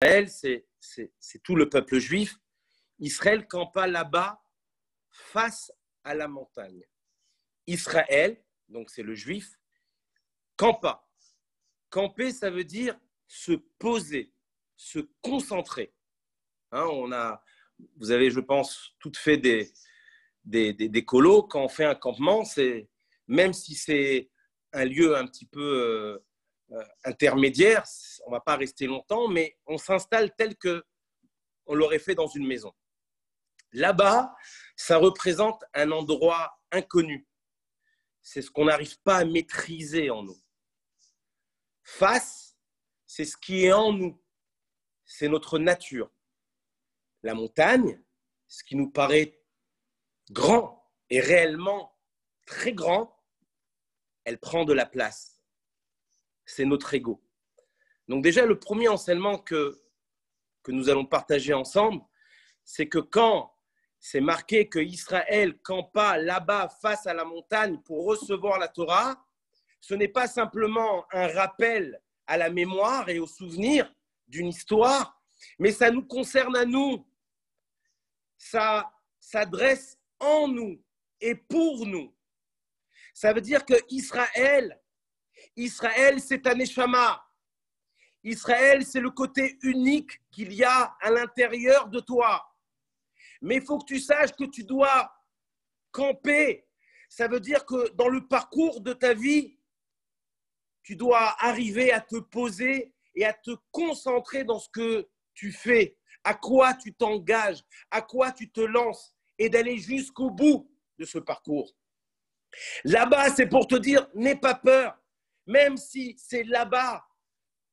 Israël, c'est tout le peuple juif. Israël campa là-bas face à la montagne. Israël, donc c'est le juif, campa. Camper, ça veut dire se poser, se concentrer. Vous avez, je pense, toutes fait des colos. Quand on fait un campement, même si c'est un lieu un petit peu intermédiaire, on ne va pas rester longtemps, mais on s'installe tel qu'on l'aurait fait dans une maison. Là-bas, ça représente un endroit inconnu. C'est ce qu'on n'arrive pas à maîtriser en nous. Face, c'est ce qui est en nous. C'est notre nature. La montagne, ce qui nous paraît grand et réellement très grand, elle prend de la place. C'est notre ego. Donc déjà, le premier enseignement que nous allons partager ensemble, c'est que quand c'est marqué que Israël campa là-bas face à la montagne pour recevoir la Torah, ce n'est pas simplement un rappel à la mémoire et au souvenir d'une histoire, mais ça nous concerne à nous. Ça s'adresse en nous et pour nous. Ça veut dire que Israël, c'est un neshama. Israël, c'est le côté unique qu'il y a à l'intérieur de toi. Mais il faut que tu saches que tu dois camper. Ça veut dire que dans le parcours de ta vie, tu dois arriver à te poser et à te concentrer dans ce que tu fais, à quoi tu t'engages, à quoi tu te lances et d'aller jusqu'au bout de ce parcours. Là-bas, c'est pour te dire, n'aie pas peur, même si c'est là-bas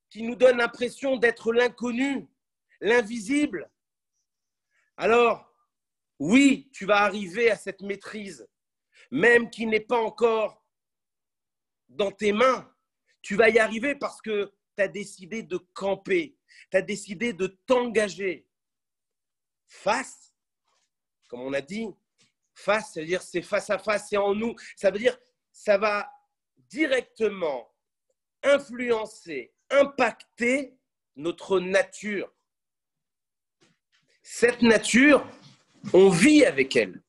qui nous donne l'impression d'être l'inconnu, l'invisible. Alors, oui, tu vas arriver à cette maîtrise, même qui n'est pas encore dans tes mains. Tu vas y arriver parce que tu as décidé de camper, tu as décidé de t'engager. Face, comme on a dit, face, c'est-à-dire c'est face à face, c'est en nous. Ça veut dire ça va directement influencer, impacter notre nature. Cette nature, on vit avec elle.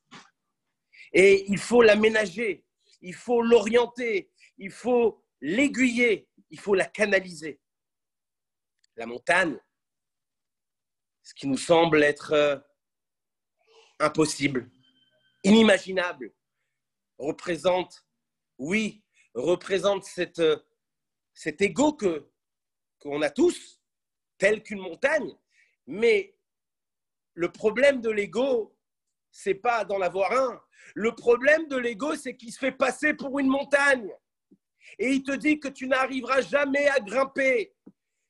Et il faut l'aménager, il faut l'orienter, il faut l'aiguiller, il faut la canaliser. La montagne, ce qui nous semble être impossible, inimaginable, représente cet ego qu'on a tous, tel qu'une montagne. Mais le problème de l'ego, c'est pas d'en avoir un. Le problème de l'ego, c'est qu'il se fait passer pour une montagne. Et il te dit que tu n'arriveras jamais à grimper.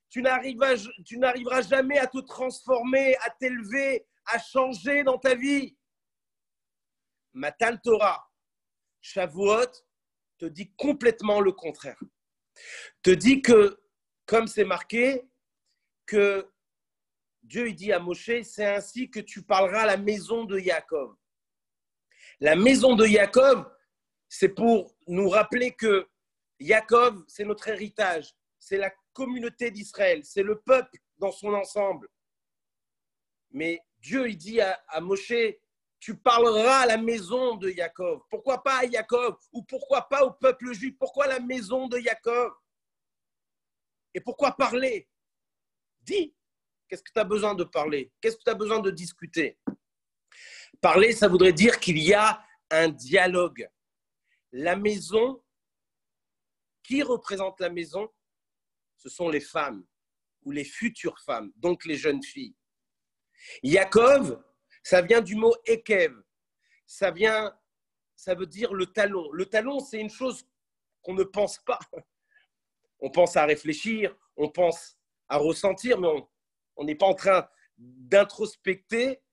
Tu n'arriveras jamais à te transformer, à t'élever, à changer dans ta vie. Matan Torah, Shavuot, te dit complètement le contraire. Te dit que, comme c'est marqué, que Dieu il dit à Moshe, c'est ainsi que tu parleras à la maison de Yaakov. La maison de Yaakov, c'est pour nous rappeler que Yaakov, c'est notre héritage, c'est la communauté d'Israël, c'est le peuple dans son ensemble. Mais Dieu il dit à Moshe, tu parleras à la maison de Yaakov. Pourquoi pas à Yaakov? Ou pourquoi pas au peuple juif? Pourquoi la maison de Yaakov? Et pourquoi parler? Dis, qu'est-ce que tu as besoin de parler? Qu'est-ce que tu as besoin de discuter? Parler, ça voudrait dire qu'il y a un dialogue. La maison, qui représente la maison? Ce sont les femmes ou les futures femmes, donc les jeunes filles. Yaakov, ça vient du mot Ekev. Ça veut dire le talon. Le talon, c'est une chose qu'on ne pense pas. On pense à réfléchir, on pense à ressentir, mais on n'est pas en train d'introspecter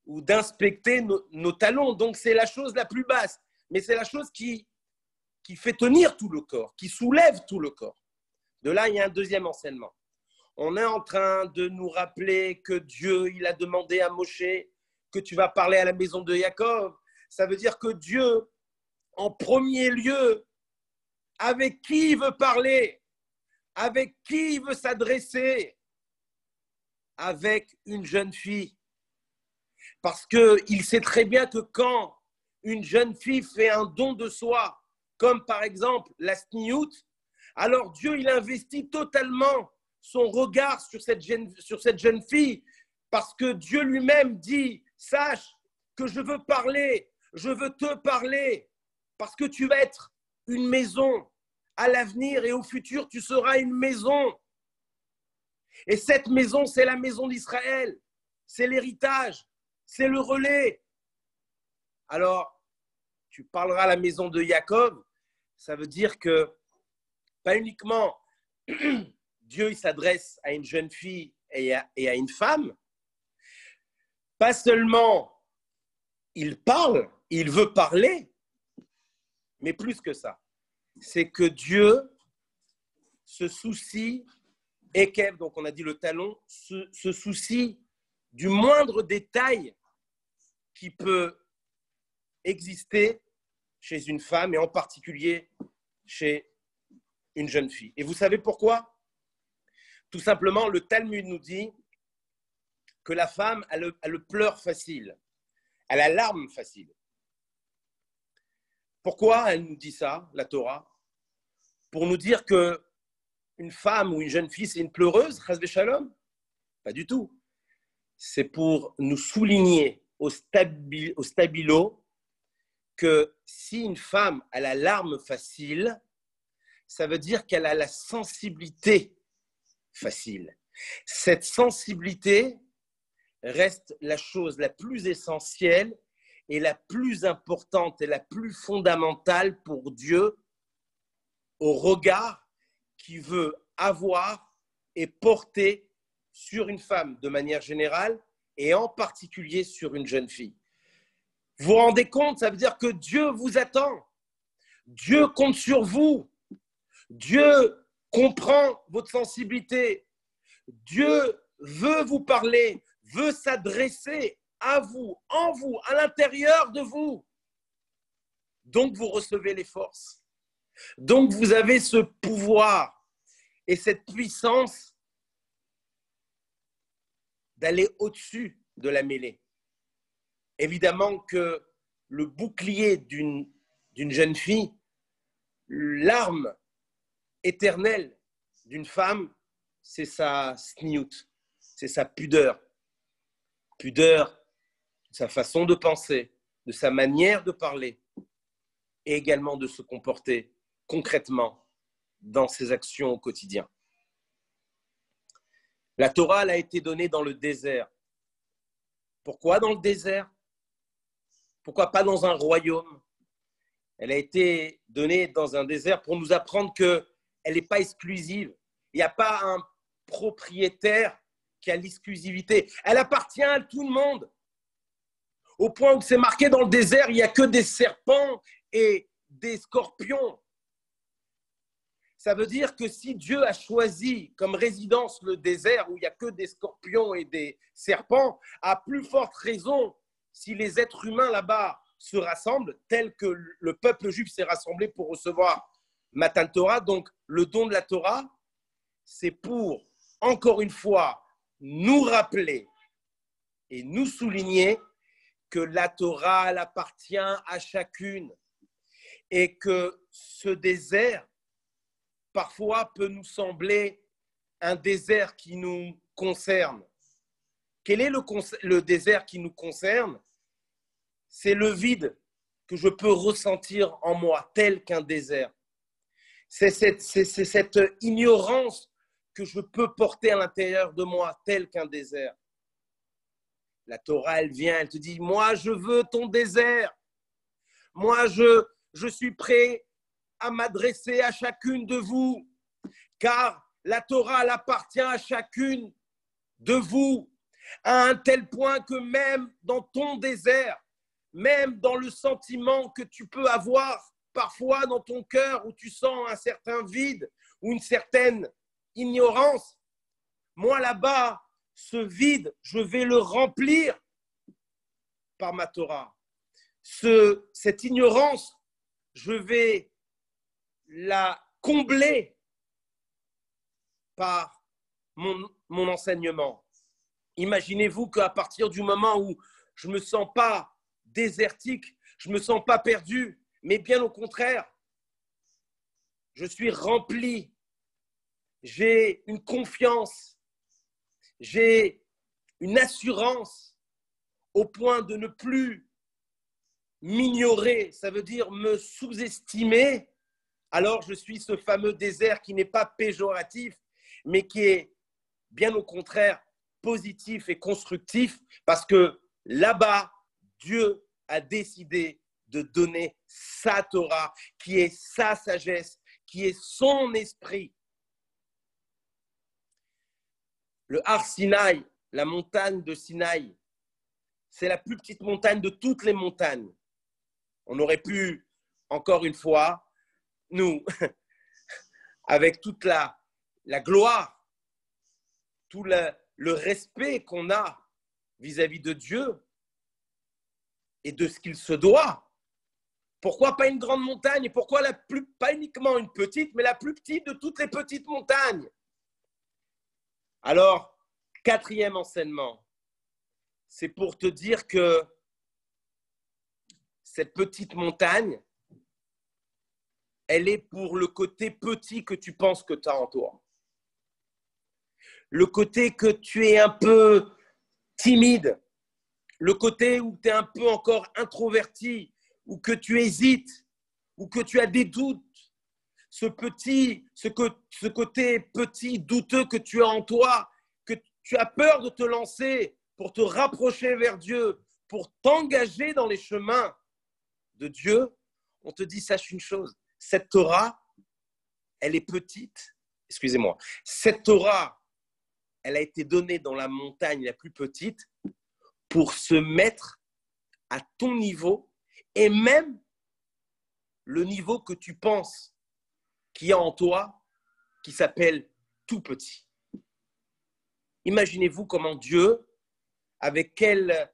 ou d'inspecter nos talons. Donc, c'est la chose la plus basse. Mais c'est la chose qui fait tenir tout le corps, qui soulève tout le corps. De là, il y a un deuxième enseignement. On est en train de nous rappeler que Dieu, il a demandé à Moshe que tu vas parler à la maison de Yaakov. Ça veut dire que Dieu, en premier lieu, avec qui il veut parler, avec qui il veut s'adresser, avec une jeune fille. Parce qu'il sait très bien que quand une jeune fille fait un don de soi, comme par exemple la sniout, alors Dieu, il investit totalement son regard sur cette jeune fille, parce que Dieu lui-même dit, sache que je veux parler, je veux te parler, parce que tu vas être une maison à l'avenir et au futur, tu seras une maison. Et cette maison, c'est la maison d'Israël, c'est l'héritage, c'est le relais. Alors, tu parleras à la maison de Jacob, ça veut dire que pas uniquement Dieu il s'adresse à une jeune fille et à une femme, pas seulement il parle, il veut parler, mais plus que ça, c'est que Dieu se soucie, Ekev, donc on a dit le talon, se soucie du moindre détail qui peut exister chez une femme et en particulier chez une jeune fille. Et vous savez pourquoi? Tout simplement, le Talmud nous dit que la femme a le pleur facile, elle a la larme facile. Pourquoi elle nous dit ça, la Torah? Pour nous dire que une femme ou une jeune fille, c'est une pleureuse, chas v'shalom? Pas du tout. C'est pour nous souligner au stabilo que si une femme a la larme facile, ça veut dire qu'elle a la sensibilité facile. Cette sensibilité reste la chose la plus essentielle et la plus importante et la plus fondamentale pour Dieu au regard qu'il veut avoir et porter sur une femme de manière générale et en particulier sur une jeune fille. Vous vous rendez compte, ça veut dire que Dieu vous attend. Dieu compte sur vous. Dieu comprend votre sensibilité. Dieu veut vous parler, veut s'adresser à vous, en vous, à l'intérieur de vous. Donc, vous recevez les forces. Donc, vous avez ce pouvoir et cette puissance d'aller au-dessus de la mêlée. Évidemment que le bouclier d'une jeune fille, l'arme éternelle d'une femme, c'est sa sniout, c'est sa pudeur. Pudeur de sa façon de penser, de sa manière de parler et également de se comporter concrètement dans ses actions au quotidien. La Torah elle a été donnée dans le désert. Pourquoi dans le désert? Pourquoi pas dans un royaume? Elle a été donnée dans un désert pour nous apprendre qu'elle n'est pas exclusive. Il n'y a pas un propriétaire qui a l'exclusivité. Elle appartient à tout le monde. Au point où c'est marqué dans le désert, il n'y a que des serpents et des scorpions. Ça veut dire que si Dieu a choisi comme résidence le désert où il n'y a que des scorpions et des serpents, à plus forte raison, si les êtres humains là-bas se rassemblent, tel que le peuple juif s'est rassemblé pour recevoir Matan Torah, donc le don de la Torah, c'est pour, encore une fois, nous rappeler et nous souligner que la Torah elle appartient à chacune et que ce désert, parfois, peut nous sembler un désert qui nous concerne. Quel est le désert qui nous concerne? C'est le vide que je peux ressentir en moi, tel qu'un désert. C'est cette ignorance que je peux porter à l'intérieur de moi, tel qu'un désert. La Torah, elle vient, elle te dit, moi, je veux ton désert. Moi, je suis prêt à m'adresser à chacune de vous, car la Torah, elle appartient à chacune de vous, à un tel point que même dans ton désert, même dans le sentiment que tu peux avoir parfois dans ton cœur où tu sens un certain vide ou une certaine ignorance, moi là-bas, ce vide, je vais le remplir par ma Torah. Cette ignorance, je vais la combler par mon enseignement. Imaginez-vous qu'à partir du moment où je ne me sens pas désertique, je ne me sens pas perdu, mais bien au contraire, je suis rempli, j'ai une confiance, j'ai une assurance au point de ne plus m'ignorer, ça veut dire me sous-estimer, alors je suis ce fameux désert qui n'est pas péjoratif, mais qui est bien au contraire positif et constructif, parce que là-bas, Dieu a décidé de donner sa Torah, qui est sa sagesse, qui est son esprit. Le Har Sinaï, la montagne de Sinaï, c'est la plus petite montagne de toutes les montagnes. On aurait pu, encore une fois, nous, avec toute la gloire, tout le respect qu'on a vis-à-vis de Dieu et de ce qu'il se doit. Pourquoi pas une grande montagne? Et pourquoi pas uniquement une petite, mais la plus petite de toutes les petites montagnes? Alors, quatrième enseignement, c'est pour te dire que cette petite montagne, elle est pour le côté petit que tu penses que tu as en toi. Le côté que tu es un peu timide, le côté où tu es un peu encore introverti, ou que tu hésites, ou que tu as des doutes, ce côté petit, douteux que tu as en toi, que tu as peur de te lancer pour te rapprocher vers Dieu, pour t'engager dans les chemins de Dieu, on te dit, sache une chose, cette Torah, elle est petite, excusez-moi, cette Torah, elle a été donnée dans la montagne la plus petite pour se mettre à ton niveau et même le niveau que tu penses qu'il y a en toi qui s'appelle tout petit. Imaginez-vous comment Dieu, avec quel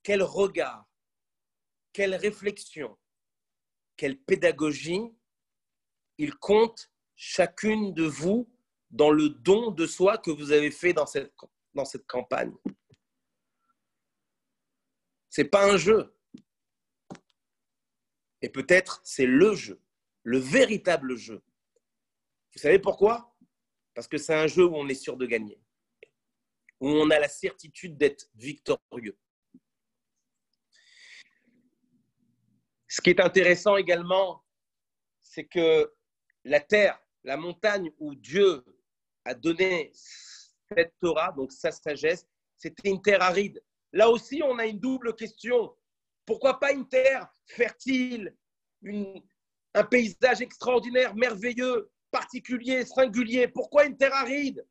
regard, quelle réflexion, quelle pédagogie, il compte chacune de vous dans le don de soi que vous avez fait dans cette campagne. Ce n'est pas un jeu. Et peut-être c'est le jeu, le véritable jeu. Vous savez pourquoi? Parce que c'est un jeu où on est sûr de gagner, où on a la certitude d'être victorieux. Ce qui est intéressant également, c'est que la terre, la montagne où Dieu a donné cette Torah, donc sa sagesse, c'était une terre aride. Là aussi, on a une double question. Pourquoi pas une terre fertile, un paysage extraordinaire, merveilleux, particulier, singulier? Pourquoi une terre aride?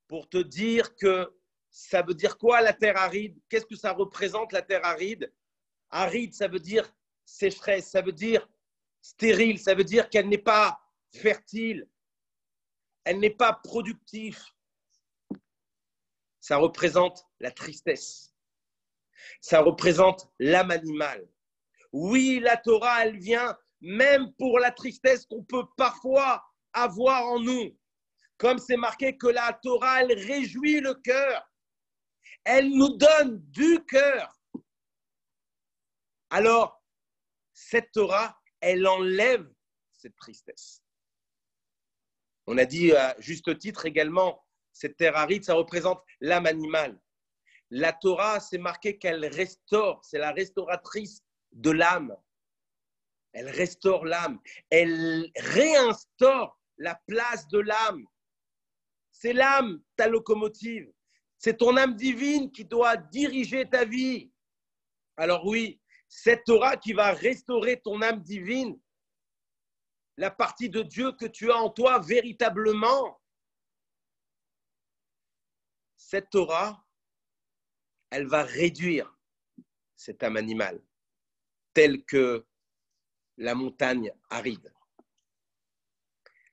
Pour te dire que ça veut dire quoi la terre aride? Qu'est-ce que ça représente la terre aride? Aride, ça veut dire sécheresse, ça veut dire stérile, ça veut dire qu'elle n'est pas fertile, elle n'est pas productive. Ça représente la tristesse. Ça représente l'âme animale. Oui, la Torah, elle vient même pour la tristesse qu'on peut parfois avoir en nous. Comme c'est marqué que la Torah, elle réjouit le cœur. Elle nous donne du cœur. Alors, cette Torah, elle enlève cette tristesse. On a dit à juste titre également, cette terre aride, ça représente l'âme animale. La Torah, c'est marqué qu'elle restaure, c'est la restauratrice de l'âme. Elle restaure l'âme, elle réinstaure la place de l'âme. C'est l'âme, ta locomotive. C'est ton âme divine qui doit diriger ta vie. Alors oui, cette Torah qui va restaurer ton âme divine, la partie de Dieu que tu as en toi véritablement. Cette Torah, elle va réduire cette âme animale, telle que la montagne aride.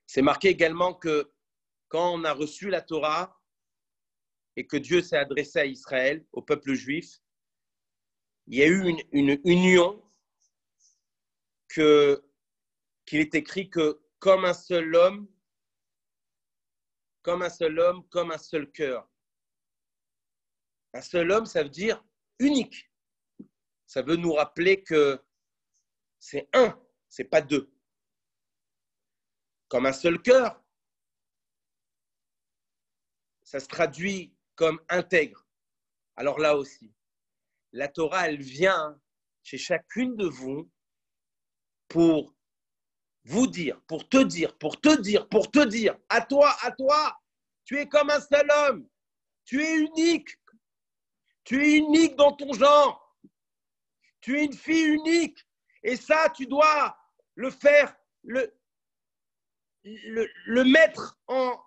C'est marqué également que quand on a reçu la Torah et que Dieu s'est adressé à Israël, au peuple juif, il y a eu une union qu'il est écrit que comme un seul homme, comme un seul cœur. Un seul homme, ça veut dire unique. Ça veut nous rappeler que c'est un, c'est pas deux. Comme un seul cœur, ça se traduit comme intègre. Alors là aussi, la Torah, elle vient chez chacune de vous pour vous dire, pour te dire, à toi, tu es comme un seul homme, tu es unique dans ton genre, tu es une fille unique, et ça, tu dois le faire, le mettre en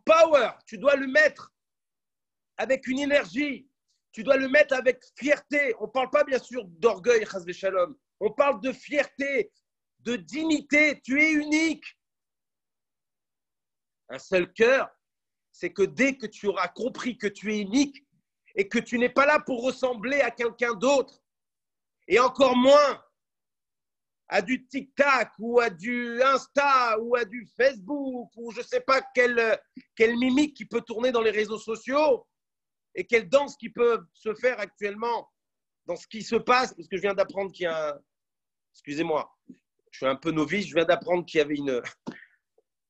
power, tu dois le mettre avec une énergie, tu dois le mettre avec fierté. On ne parle pas bien sûr d'orgueil, chas v'shalom, on parle de fierté, de dignité, tu es unique. Un seul cœur, c'est que dès que tu auras compris que tu es unique et que tu n'es pas là pour ressembler à quelqu'un d'autre, et encore moins à du TikTok ou à du Insta ou à du Facebook ou je ne sais pas quelle mimique qui peut tourner dans les réseaux sociaux et quelle danse qui peut se faire actuellement dans ce qui se passe, parce que je viens d'apprendre qu'il y a un... Excusez-moi, je suis un peu novice, je viens d'apprendre qu'il y avait une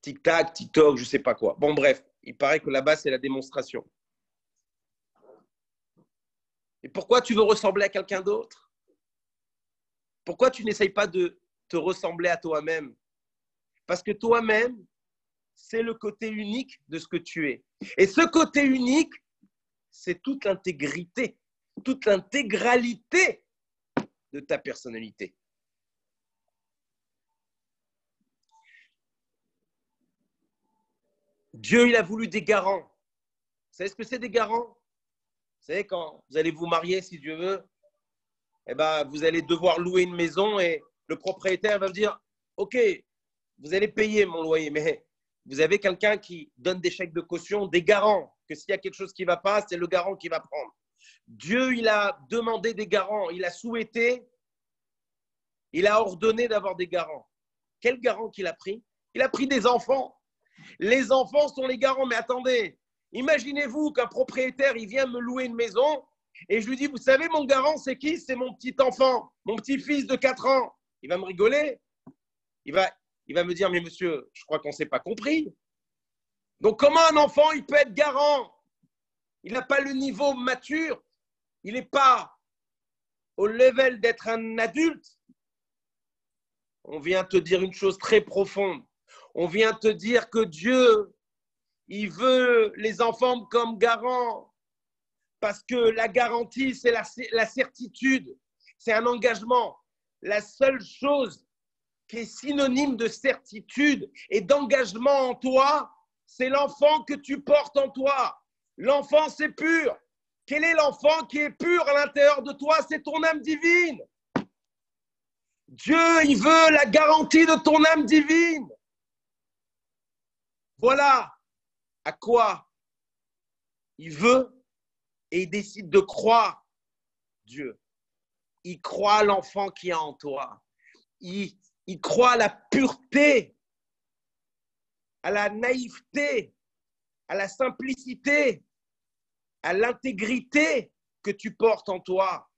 TikTok, je ne sais pas quoi. Bon, bref, il paraît que là-bas, c'est la démonstration. Et pourquoi tu veux ressembler à quelqu'un d'autre? Pourquoi tu n'essayes pas de te ressembler à toi-même? Parce que toi-même, c'est le côté unique de ce que tu es. Et ce côté unique, c'est toute l'intégrité, toute l'intégralité de ta personnalité. Dieu, il a voulu des garants. Vous savez ce que c'est des garants? Vous savez, quand vous allez vous marier, si Dieu veut, eh ben, vous allez devoir louer une maison et le propriétaire va vous dire « Ok, vous allez payer mon loyer, mais vous avez quelqu'un qui donne des chèques de caution, des garants, que s'il y a quelque chose qui ne va pas, c'est le garant qui va prendre. » Dieu, il a demandé des garants, il a souhaité, il a ordonné d'avoir des garants. Quel garant qu'il a pris? Il a pris des enfants. Les enfants sont les garants, mais attendez, imaginez-vous qu'un propriétaire, il vient me louer une maison et je lui dis, vous savez, mon garant, c'est qui? C'est mon petit enfant, mon petit-fils de 4 ans. Il va me rigoler. Il va me dire, mais monsieur, je crois qu'on ne s'est pas compris. Donc, comment un enfant, il peut être garant? Il n'a pas le niveau mature. Il n'est pas au level d'être un adulte. On vient te dire une chose très profonde. On vient te dire que Dieu, il veut les enfants comme garants. Parce que la garantie, c'est la certitude. C'est un engagement. La seule chose qui est synonyme de certitude et d'engagement en toi, c'est l'enfant que tu portes en toi. L'enfant, c'est pur. Quel est l'enfant qui est pur à l'intérieur de toi? C'est ton âme divine. Dieu, il veut la garantie de ton âme divine. Voilà à quoi il veut et il décide de croire Dieu. Il croit l'enfant qui est en toi. Il croit à la pureté, à la naïveté, à la simplicité, à l'intégrité que tu portes en toi.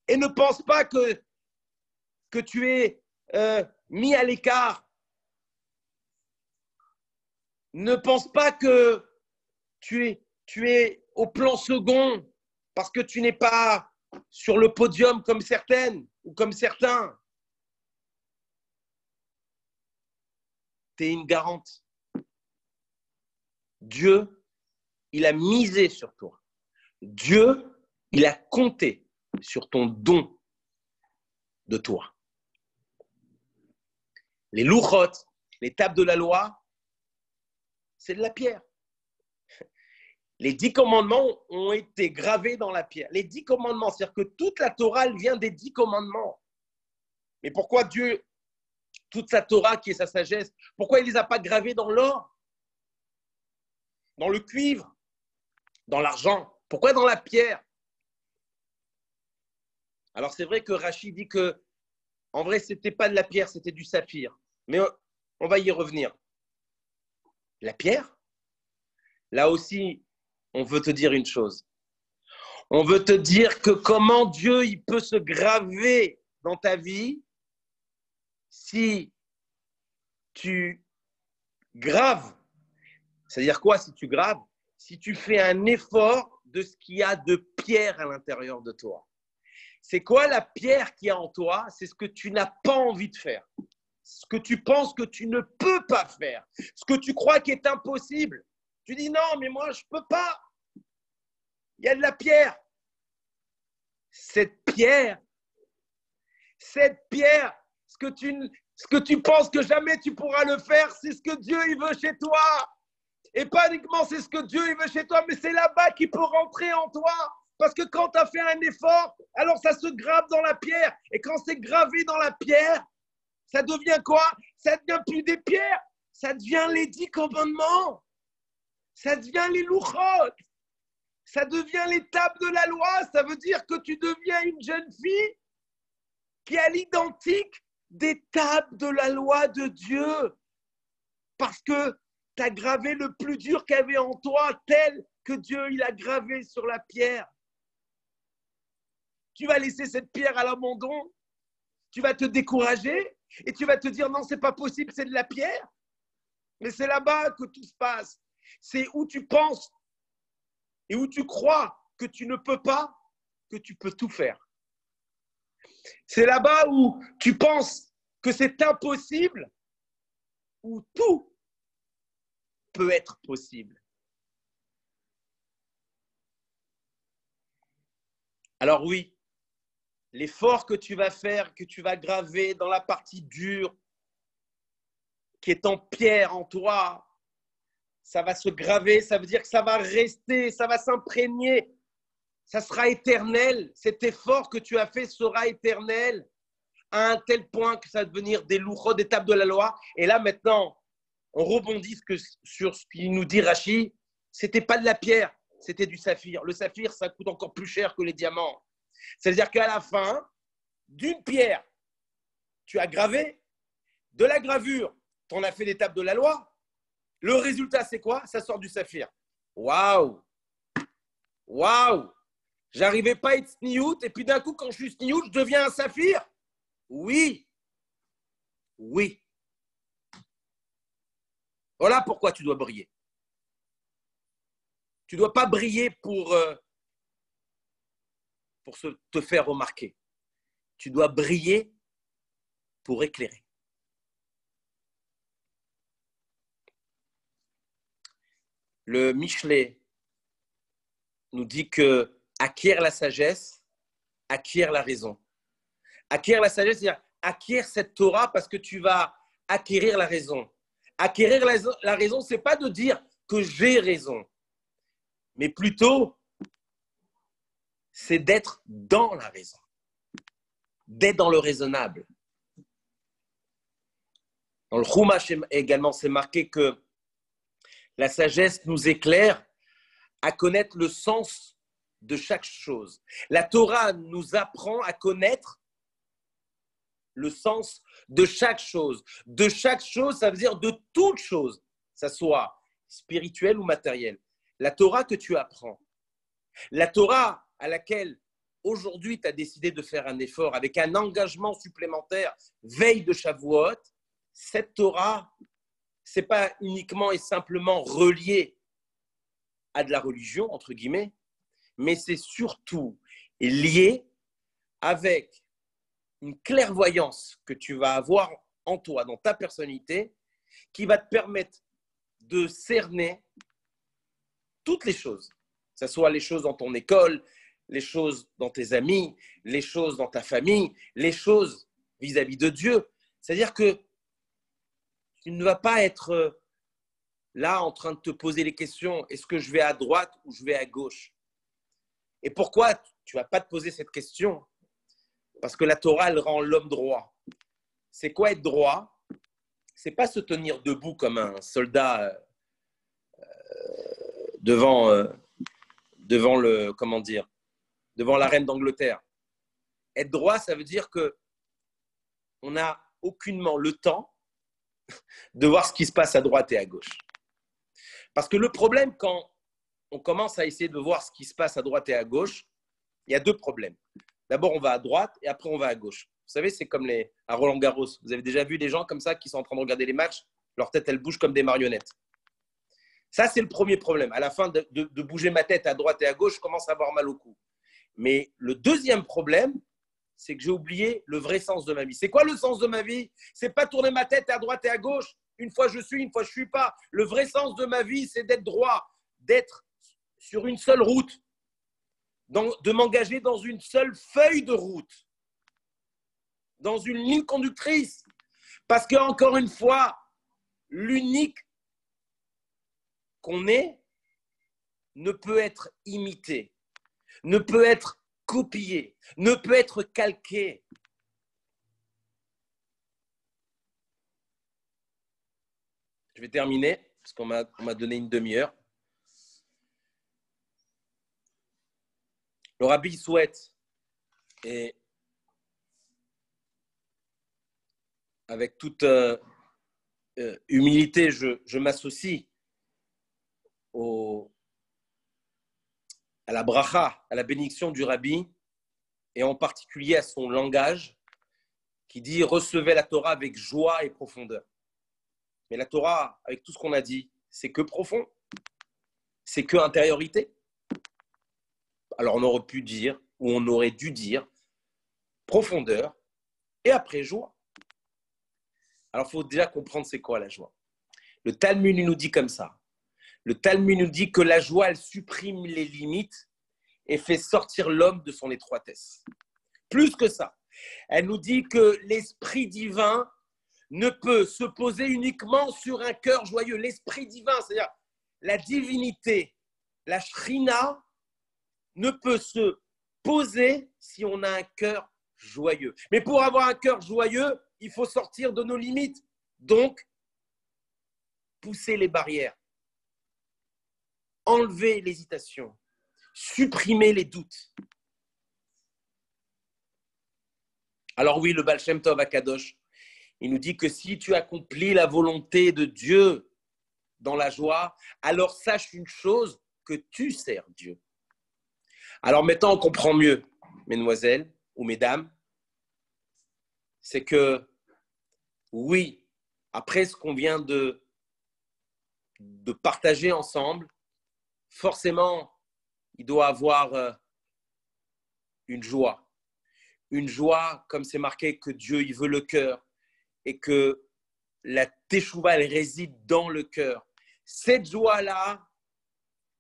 Et ne pense pas que tu es mis à l'écart. Ne pense pas que tu es au plan second parce que tu n'es pas sur le podium comme certaines ou comme certains. Tu es une garante. Dieu, il a misé sur toi. Dieu, il a compté sur ton don de toi. Les louchot, les tables de la loi, c'est de la pierre. Les 10 commandements ont été gravés dans la pierre. Les 10 commandements, c'est-à-dire que toute la Torah elle vient des 10 commandements. Mais pourquoi Dieu, toute sa Torah qui est sa sagesse, pourquoi il ne les a pas gravés dans l'or, dans le cuivre, dans l'argent? Pourquoi dans la pierre? Alors c'est vrai que Rachid dit que en vrai, ce n'était pas de la pierre, c'était du saphir. Mais on va y revenir. La pierre, là aussi, on veut te dire une chose. On veut te dire que comment Dieu il peut se graver dans ta vie si tu graves. C'est-à-dire quoi si tu graves? Si tu fais un effort de ce qu'il y a de pierre à l'intérieur de toi. C'est quoi la pierre qu'il y a en toi? C'est ce que tu n'as pas envie de faire. Ce que tu penses que tu ne peux pas faire. Ce que tu crois qui est impossible. Tu dis non, mais moi, je ne peux pas. Il y a de la pierre. Cette pierre, ce que tu penses que jamais tu pourras le faire, c'est ce que Dieu il veut chez toi. Et pas uniquement c'est ce que Dieu il veut chez toi, mais c'est là-bas qu'il peut rentrer en toi. Parce que quand tu as fait un effort, alors ça se grave dans la pierre. Et quand c'est gravé dans la pierre, ça devient quoi? Ça devient plus des pierres. Ça devient les 10 commandements. Ça devient les louchot. Ça devient les tables de la loi. Ça veut dire que tu deviens une jeune fille qui a l'identique des tables de la loi de Dieu. Parce que tu as gravé le plus dur qu'il y avait en toi, tel que Dieu il a gravé sur la pierre. Tu vas laisser cette pierre à l'abandon, tu vas te décourager et tu vas te dire non, c'est pas possible, c'est de la pierre. Mais c'est là-bas que tout se passe. C'est où tu penses et où tu crois que tu ne peux pas, que tu peux tout faire. C'est là-bas où tu penses que c'est impossible, où tout peut être possible. Alors oui, l'effort que tu vas faire, que tu vas graver dans la partie dure, qui est en pierre en toi, ça va se graver, ça veut dire que ça va rester, ça va s'imprégner, ça sera éternel. Cet effort que tu as fait sera éternel à un tel point que ça va devenir des louchot, des tables de la loi. Et là maintenant, on rebondit sur ce qu'il nous dit Rashi, c'était pas de la pierre, c'était du saphir. Le saphir, ça coûte encore plus cher que les diamants. C'est-à-dire qu'à la fin, d'une pierre, tu as gravé, de la gravure, tu en as fait des tables de la loi. Le résultat, c'est quoi? Ça sort du saphir. Waouh! Waouh! J'arrivais pas à être sniout, et puis d'un coup, quand je suis sniout, je deviens un saphir. Oui. Oui. Voilà pourquoi tu dois briller. Tu ne dois pas briller pour te faire remarquer. Tu dois briller pour éclairer. Le Michelet nous dit que acquiert la sagesse, acquiert la raison. Acquiert la sagesse, c'est-à-dire acquiert cette Torah parce que tu vas acquérir la raison. Acquérir la raison, ce n'est pas de dire que j'ai raison, mais plutôt, c'est d'être dans la raison, d'être dans le raisonnable. Dans le Chumash également, c'est marqué que la sagesse nous éclaire à connaître le sens de chaque chose. La Torah nous apprend à connaître le sens de chaque chose. De chaque chose, ça veut dire de toute chose, que ça soit spirituel ou matériel. La Torah que tu apprends, la Torah à laquelle aujourd'hui tu as décidé de faire un effort avec un engagement supplémentaire, veille de Shavuot, cette Torah, ce n'est pas uniquement et simplement relié à de la religion, entre guillemets, mais c'est surtout lié avec une clairvoyance que tu vas avoir en toi, dans ta personnalité, qui va te permettre de cerner toutes les choses, que ce soit les choses dans ton école, les choses dans tes amis, les choses dans ta famille, les choses vis-à-vis de Dieu. C'est-à-dire que tu ne vas pas être là en train de te poser les questions, est-ce que je vais à droite ou je vais à gauche? Et pourquoi tu ne vas pas te poser cette question? Parce que la Torah, elle rend l'homme droit. C'est quoi être droit? C'est pas se tenir debout comme un soldat devant la reine d'Angleterre. Être droit, ça veut dire que on n'a aucunement le temps de voir ce qui se passe à droite et à gauche. Parce que le problème, quand on commence à essayer de voir ce qui se passe à droite et à gauche, il y a deux problèmes. D'abord, on va à droite et après, on va à gauche. Vous savez, c'est comme à Roland-Garros. Vous avez déjà vu des gens comme ça qui sont en train de regarder les matchs, leur tête, elle bouge comme des marionnettes. Ça, c'est le premier problème. À la fin de bouger ma tête à droite et à gauche, je commence à avoir mal au cou. Mais le deuxième problème, c'est que j'ai oublié le vrai sens de ma vie. C'est quoi le sens de ma vie? C'est pas tourner ma tête à droite et à gauche. Une fois je suis, une fois je suis pas. Le vrai sens de ma vie, c'est d'être droit, d'être sur une seule route, de m'engager dans une seule feuille de route, dans une ligne conductrice. Parce qu'encore une fois, l'unique qu'on est ne peut être imité, ne peut être copié, ne peut être calqué. Je vais terminer, parce qu'on m'a donné une demi-heure. Le rabbi souhaite, et avec toute humilité, je m'associe à la bracha, à la bénédiction du rabbi, et en particulier à son langage, qui dit « Recevez la Torah avec joie et profondeur ». Mais la Torah, avec tout ce qu'on a dit, c'est que profond, c'est que intériorité. Alors on aurait pu dire, ou on aurait dû dire, profondeur, et après joie. Alors il faut déjà comprendre c'est quoi la joie. Le Talmud nous dit comme ça. Le Talmud nous dit que la joie, elle supprime les limites et fait sortir l'homme de son étroitesse. Plus que ça, elle nous dit que l'esprit divin ne peut se poser uniquement sur un cœur joyeux. L'esprit divin, c'est-à-dire la divinité, la shrina, ne peut se poser si on a un cœur joyeux. Mais pour avoir un cœur joyeux, il faut sortir de nos limites. Donc, pousser les barrières, enlever l'hésitation, supprimer les doutes. Alors oui, le Baal Shem Tov Akadosh, il nous dit que si tu accomplis la volonté de Dieu dans la joie, alors sache une chose, que tu sers Dieu. Alors maintenant, on comprend mieux, mesdemoiselles ou mesdames, c'est que oui, après ce qu'on vient de partager ensemble, forcément, il doit avoir une joie. Une joie, comme c'est marqué, que Dieu, il veut le cœur et que la teshuva, elle réside dans le cœur. Cette joie-là,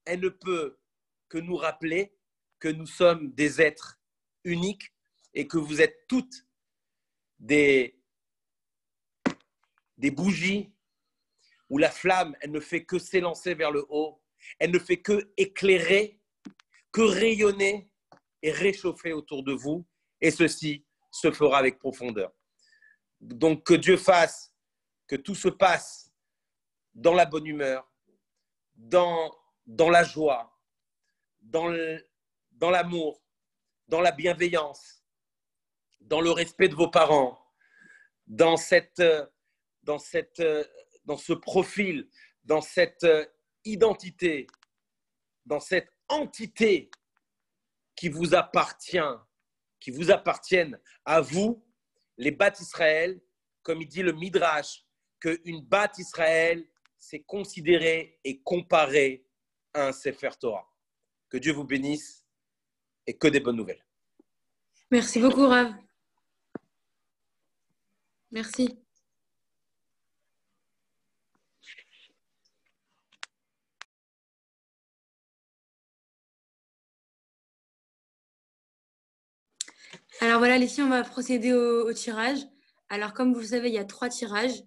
elle ne peut que nous rappeler que nous sommes des êtres uniques et que vous êtes toutes des bougies où la flamme, elle ne fait que s'élancer vers le haut, elle ne fait que éclairer, que rayonner et réchauffer autour de vous, et ceci se fera avec profondeur. Donc que Dieu fasse que tout se passe dans la bonne humeur, dans la joie, dans l'amour, dans la bienveillance, dans le respect de vos parents, dans ce profil, dans cette identité, dans cette entité qui vous appartiennent à vous, les Bat Israël, comme il dit le Midrash, qu'une Bat Israël, c'est considéré et comparé à un Sefer Torah. Que Dieu vous bénisse et que des bonnes nouvelles. Merci beaucoup, Rav. Merci. Alors voilà, les filles, on va procéder au tirage. Alors, comme vous le savez, il y a 3 tirages.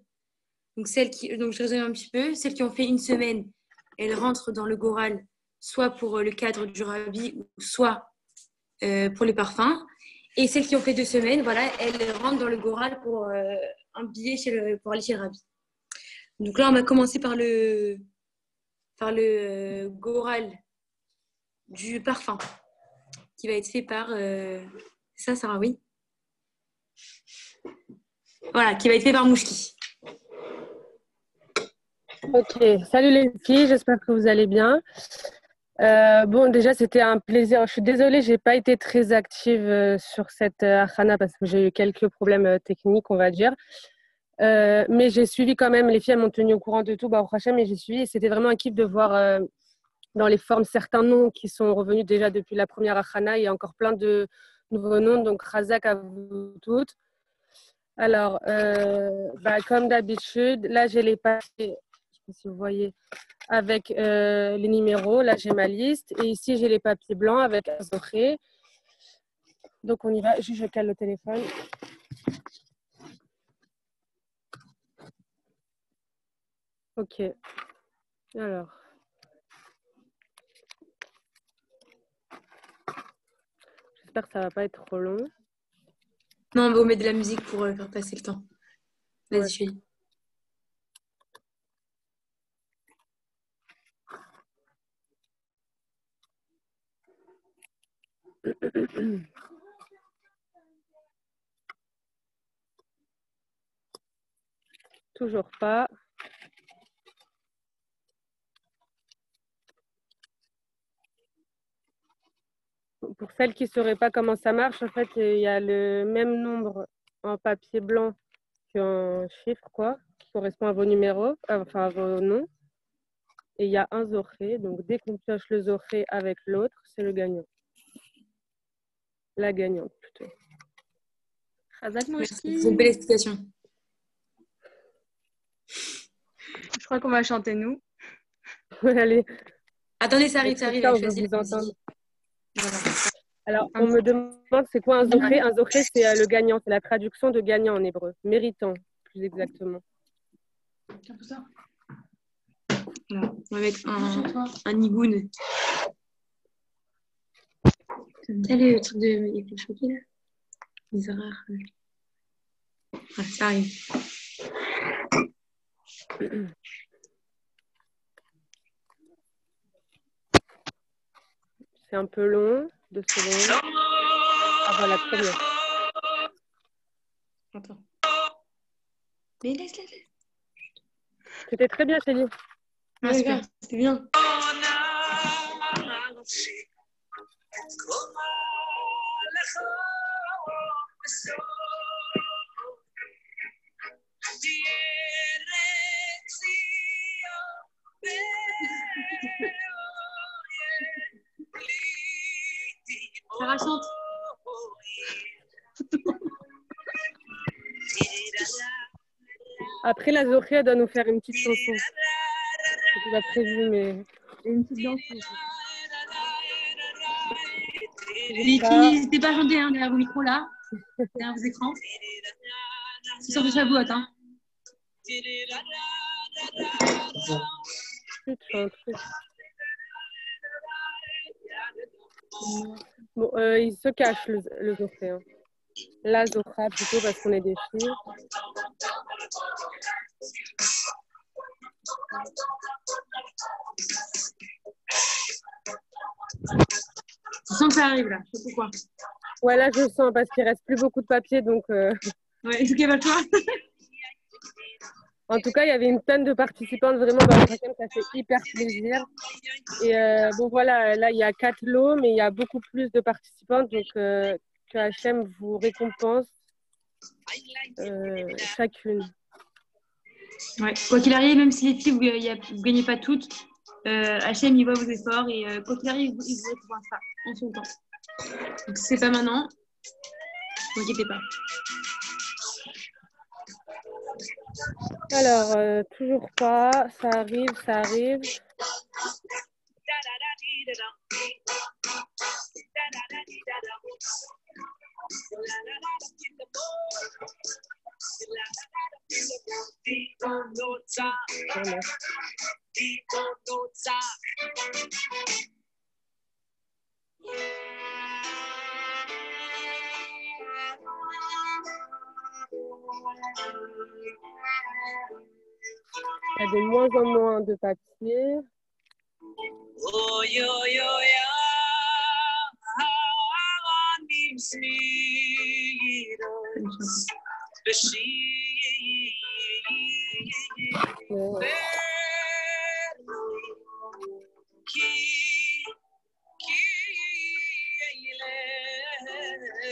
Donc, je résume un petit peu. Celles qui ont fait une semaine, elles rentrent dans le Goral, soit pour le cadre du Rabbi, soit pour les parfums. Et celles qui ont fait 2 semaines, voilà, elles rentrent dans le Goral pour un billet pour aller chez le Rabbi. Donc là, on va commencer par le Goral du parfum, qui va être fait par... ça, Sarah, oui. Voilà, qui va être fait par Mouchki. Ok, salut les filles, j'espère que vous allez bien. Bon, déjà, c'était un plaisir. Je suis désolée, j'ai pas été très active sur cette Ahana parce que j'ai eu quelques problèmes techniques, on va dire. Mais j'ai suivi quand même. Les filles elles m'ont tenu au courant de tout, Baruch Hashem, mais j'ai suivi. Et c'était vraiment un kiff de voir dans les formes certains noms qui sont revenus déjà depuis la première Ahana. Il y a encore plein de nouveaux noms. Donc, Razak à vous toutes. Alors, comme d'habitude, là, j'ai les papiers. Je sais pas si vous voyez avec les numéros. Là, j'ai ma liste. Et ici, j'ai les papiers blancs avec Azoché. Donc, on y va. Juste, je cale le téléphone. Ok. Alors. J'espère que ça va pas être trop long. Non, on met de la musique pour faire passer le temps. Vas-y, Ouais. Chélie. Toujours pas. Pour celles qui ne sauraient pas comment ça marche, en fait, il y a le même nombre en papier blanc qu'en chiffre, quoi, qui correspond à vos numéros, enfin à vos noms. Et il y a un zoré. Donc, dès qu'on pioche le zoré avec l'autre, c'est le gagnant. La gagnante, plutôt. Razak, moi Merci. aussi. C'est une belle explication. Je crois qu'on va chanter nous. Allez. Attendez, ça arrive, Ça, elle on veut choisit vous la entendre. musique. Voilà. Alors, on me demande c'est quoi un zoré. Un zoré, c'est le gagnant. C'est la traduction de gagnant en hébreu. Méritant, plus exactement. Voilà. On va mettre un nigoun. T'as le truc de les choqués là? Les erreurs. Ouais, ça arrive. C'est un peu long, 2 secondes. Ah voilà, très bien. Attends. Mais laisse-la. C'était très bien, Chélie. Ah, super, c'était bien. Sarah chante. Après, la Zohria doit nous faire une petite chanson. C'est pas prévu, mais... Une petite danse. N'hésitez pas à chanter derrière vos micros là, derrière vos écrans. C'est sur de Shavuot, hein. Bon, il se cache le Zohria. La Zohra plutôt parce qu'on est des filles. Je sens que ça arrive là, je sais pourquoi. Ouais, là je le sens parce qu'il reste plus beaucoup de papier donc. Ouais, est-ce qu'il y a pas le choix? En tout cas, il y avait une tonne de participantes vraiment dans le programme, ça fait hyper plaisir. Et bon voilà, là il y a 4 lots, mais il y a beaucoup plus de participantes donc que HM vous récompense chacune. Ouais, quoi qu'il arrive, même si les filles vous ne gagnez pas toutes, HM il voit vos efforts et quoi qu'il arrive, il vous récompensera en son temps. Donc si c'est pas maintenant, ne vous inquiétez pas. Alors, toujours pas, ça arrive, ça arrive. Vraiment. Il y a de moins en moins de papier.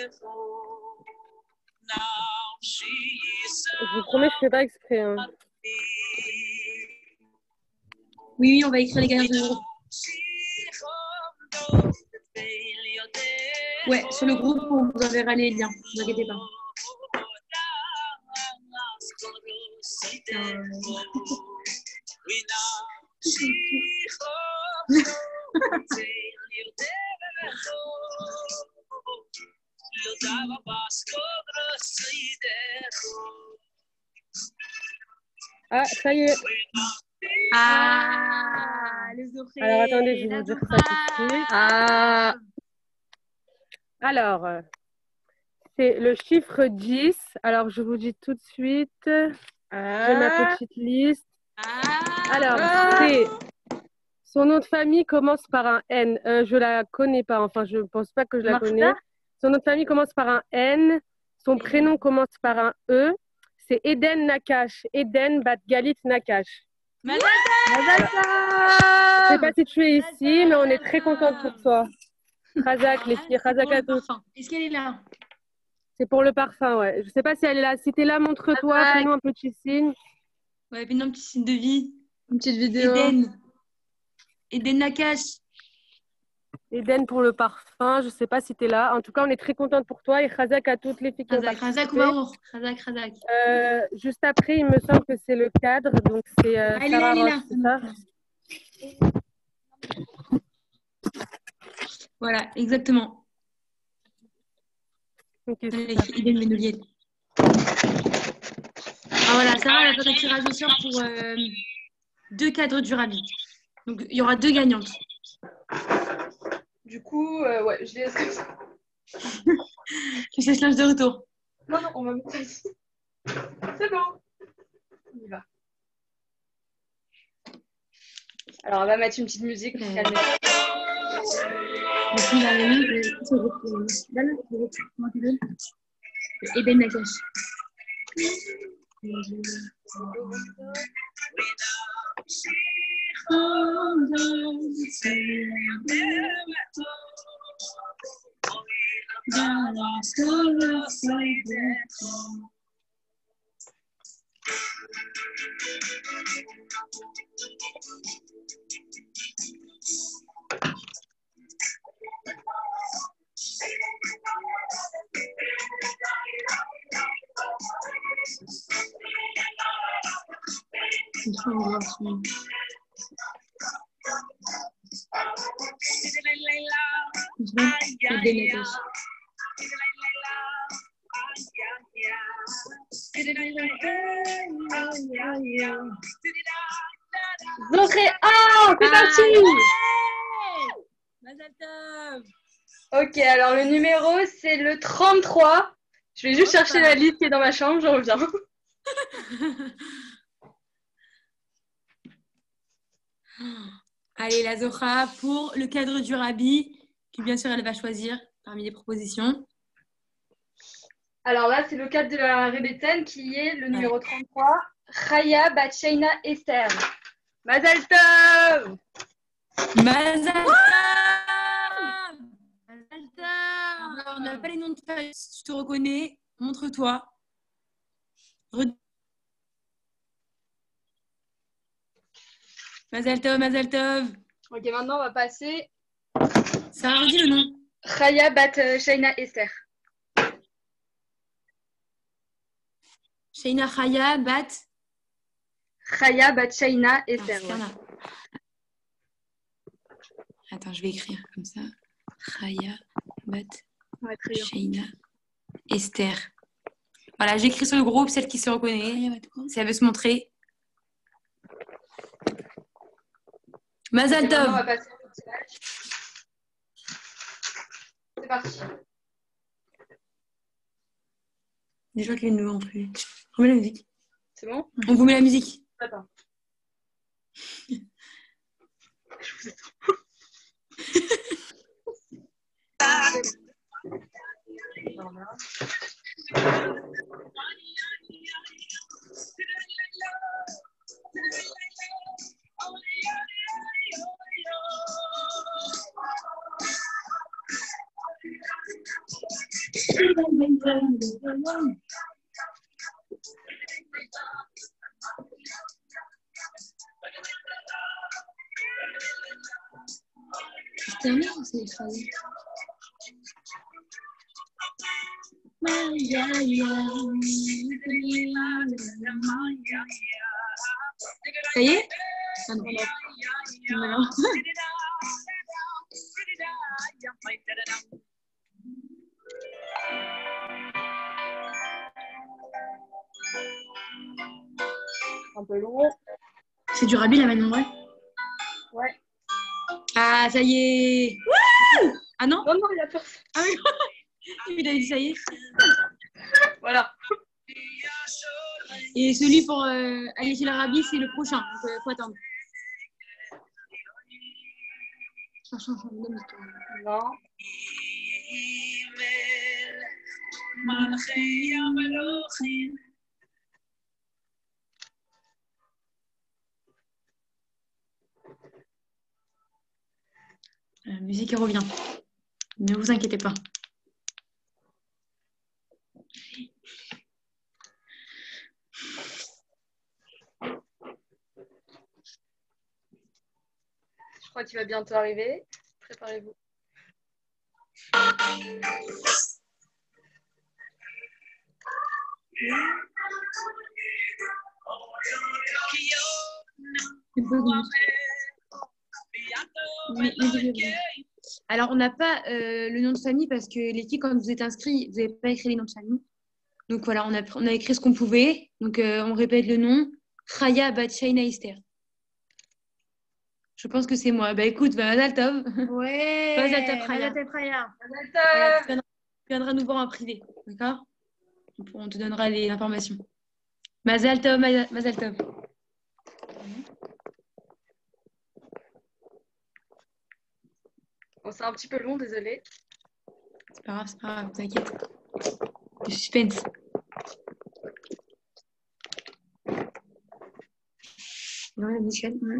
Je vous promets, je fais pas exprès. Hein. Oui, on va écrire les gagnants de groupe. Ouais, sur le groupe, on vous enverra les liens. Ne vous inquiétez pas. Ah, ça y est. Ah, les oreilles. Alors, attendez, je vais vous dire ça tout de suite. Ah, Alors, c'est le chiffre 10. Alors, je vous dis tout de suite. J'ai ma petite liste. Alors, c'est... Son nom de famille commence par un N. Je la connais pas. Enfin, je pense pas que je la connais. Son nom de famille commence par un N. Son prénom commence par un E. C'est Eden Nakash. Eden Batgalit Nakash. Je sais pas si tu es ici, mais on est très contente pour toi. Razak, les filles, Razak à tous. Est-ce qu'elle est là? C'est pour le parfum, ouais. Je sais pas si elle est là. Si t'es là, montre-toi, fais-nous un petit signe. Ouais, fais-nous un petit signe de vie. une petite vidéo. Eden Nakash. Eden pour le parfum, je sais pas si tu es là. En tout cas, on est très contente pour toi et Razak à toutes les filles qui ont Razak participé. ou Maour. Razak. Juste après, il me semble que c'est le cadre, donc c'est Sarah elle est Roche, là. c'est ça? Voilà, exactement. Ok, Elle a super. écrit Eden Benoliel. Ah voilà, Sarah, elle a fait un tirage au sort pour 2 cadres du Rabi. Donc, il y aura 2 gagnantes. Du coup, ouais, je laisse comme ça. Tu sais, linge de retour. Non, on va mettre ça ici. C'est bon. On y va. Alors, on va mettre une petite musique pour calmer. Eden Nakash. Zohré, c'est parti. Ok, alors le numéro, c'est le 33. Je vais juste chercher la liste qui est dans ma chambre, je reviens. Allez, la Zohra pour le cadre du Rabi, qui bien sûr elle va choisir parmi les propositions. Alors là, c'est le cadre de la Rebbetzin qui est le numéro 33, Chaya Batcheina Esther. Mazal Tov! Mazal Tov! Alors, on n'a pas les noms de famille. Si tu te reconnais, montre-toi. Mazal Tov. Ok, maintenant on va passer. Ça redit le nom. Chaya Batcheina Esther. Sheina Chaya Batcheina Esther. Attends, je vais écrire comme ça. Chaya Batcheina Esther. Voilà, j'écris sur le groupe, celle qui se reconnaît, si elle veut se montrer. Mazal Tov. On va passer au tirage. C'est parti. Des gens qui viennent nous montrer. Remets la musique. C'est bon? On vous met la musique. Attends. Je vous attends. C'est terminé ou c'est effrayé? Ça y est? Ah non. Non. Un peu long. C'est du Rabi, la Manon, ouais? Ouais. Ah, ça y est! Wouh! Ah non? Non, non, il a peur. Ah oui, il a dit ça y est. Voilà. Et celui pour aller chez l'Arabie, c'est le prochain. Donc, faut attendre. Non. La musique revient. Ne vous inquiétez pas. Je crois qu'il va bientôt arriver. Préparez-vous. Alors, on n'a pas le nom de famille parce que les filles, quand vous êtes inscrits, vous n'avez pas écrit les noms de famille. Donc voilà, on a écrit ce qu'on pouvait. Donc on répète le nom. Khaya Batchaina Esther. Je pense que c'est moi. Bah écoute, Mazal Tov. Ouais. Mazal Tov, Khaya. Mazal Tov, Khaya. Voilà, tu viendras nous voir en privé. D'accord? On te donnera les informations. Mazal Tov, Mazal Tov. Bon, c'est un petit peu long, désolé. C'est pas grave, t'inquiète. Du suspense. Ouais, Michel. Ouais.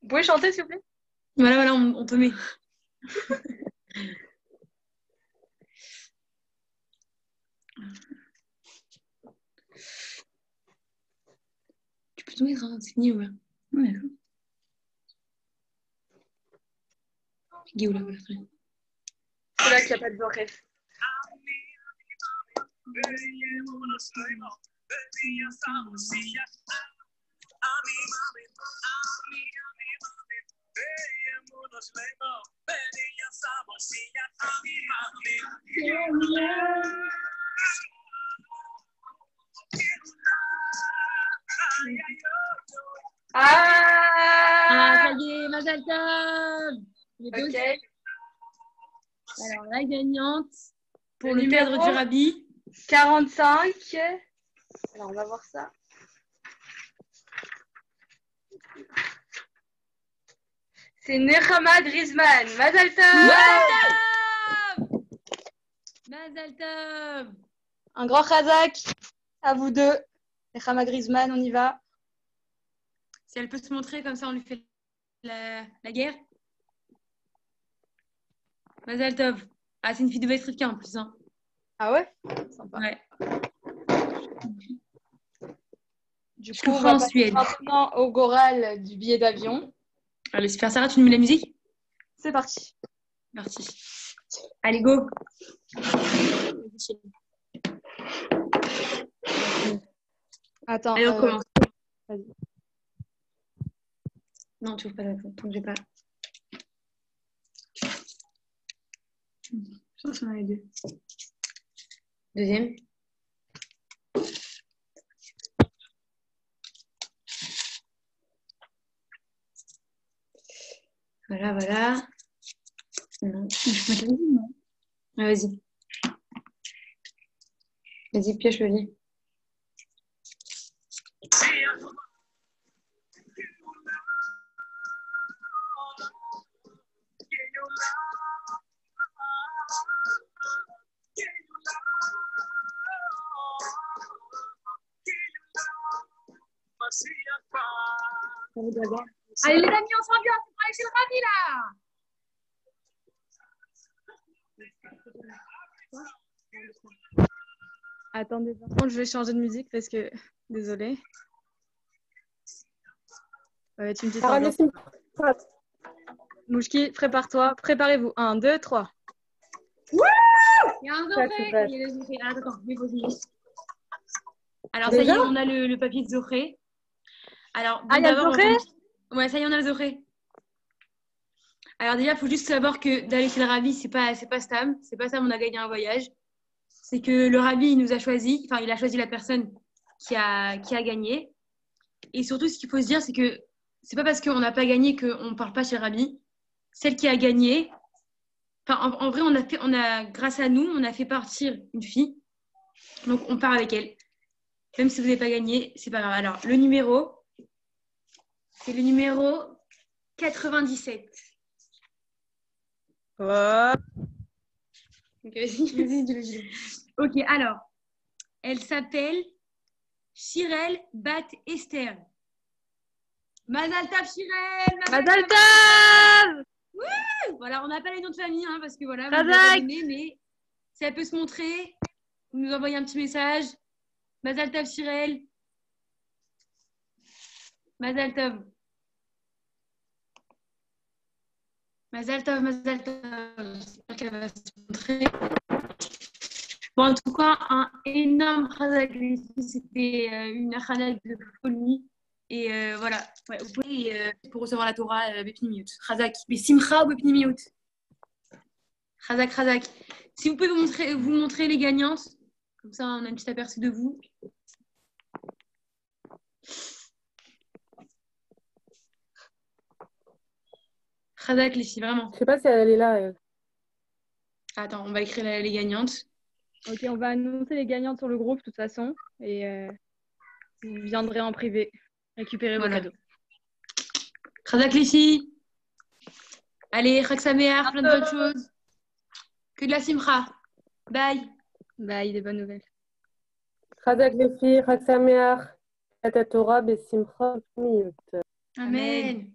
Vous pouvez chanter, s'il vous plaît? Voilà, on te met. Tu peux te mettre, hein, c'est fini, ouais. Ouais, d'accord. Guillaume, là, voilà. C'est là qu'il n'y a pas de bref. Ah, ça y est, Mazal Tov. Ok. Alors, la gagnante pour Le le cadre numéro du Rabbi. 45. Alors, on va voir ça. C'est Nechama Drizman. Mazal Tov! Mazal Tov. Un grand chazak à vous deux. Nechama Griezmann, on y va. Si elle peut se montrer, comme ça, on lui fait la guerre. Mazal Tov. Ah, c'est une fille de Bestrivka en plus. Hein. Ah ouais? Sympa. Ouais. Du Je coup, on comprends va en passer Suède. maintenant au Goral du billet d'avion. Allez, super. Sarah, tu nous mets la musique? C'est parti. Merci. Allez, go. Attends. Allez, on commence. Vas-y. Non, tu ouvres pas la porte. Donc, j'ai pas. Je pense qu'on a les deux. Deuxième. Voilà. Non, je peux mettre le livre, non? Ah, vas-y. Vas-y, pioche le lit. Allez, les amis, on s'ambiance. On va aller chez le Ravi, là. Attendez, par contre, je vais changer de musique parce que. Désolée. Ça va être une petite Sarah ambiance. Simcha. Mouchki, prépare-toi. Préparez-vous. 1, 2, 3. Il y a un Ça, tu Zohré. vas. Il y a le Zohré. Ah, attends, mais vas-y. Alors, ça y Déjà est, on a le papier de Zohré. Alors, Ah, il y a le d'abord, Zohré? Ouais, ça y est, on a le Zohré. Alors déjà, il faut juste savoir que d'aller chez le Rabbi, c'est pas Stam. C'est pas Stam, on a gagné un voyage. C'est que le Rabbi, il nous a choisi. Enfin, il a choisi la personne qui a gagné. Et surtout, ce qu'il faut se dire, c'est que c'est pas parce qu'on n'a pas gagné qu'on ne parle pas chez le Rabbi. Celle qui a gagné, enfin, en vrai, grâce à nous, on a fait partir une fille. Donc, on part avec elle. Même si vous n'avez pas gagné, c'est pas grave. Alors, le numéro, c'est le numéro 97. Hop. Ok, vas-y, dis-le. Ok, alors, elle s'appelle Shirel Bat Esther. Mazal Tov, Shirel! Mazal Tov! Voilà, on n'a pas les noms de famille, hein, parce que voilà, vous Razak! nous avez donné, mais si elle peut se montrer, vous nous envoyez un petit message. Mazal Tov, Shirel. Mazal Tov. Mazal Tov, Mazal Tov. J'espère qu'elle va se montrer. Bon, en tout cas, un énorme Razak. C'était une achanat de folie. Et voilà, ouais, vous pouvez pour recevoir la Torah Bepnimiut. Razak, mais Simcha ou Bepnimiut. Razak, Razak. Si vous pouvez vous montrer les gagnantes, comme ça on a un petit aperçu de vous. Razak, les filles, vraiment. Je sais pas si elle est là. Attends, on va écrire les gagnantes. Ok, on va annoncer les gagnantes sur le groupe de toute façon. Et vous viendrez en privé récupérer Voilà. vos cadeaux. Razak, les filles. Allez, Chag Sameach, plein de bonnes choses. Que de la Simcha. Bye. Bye, des bonnes nouvelles. Chazak les filles, Chag Sameach, Torah, Besimcha, Miyut. Amen.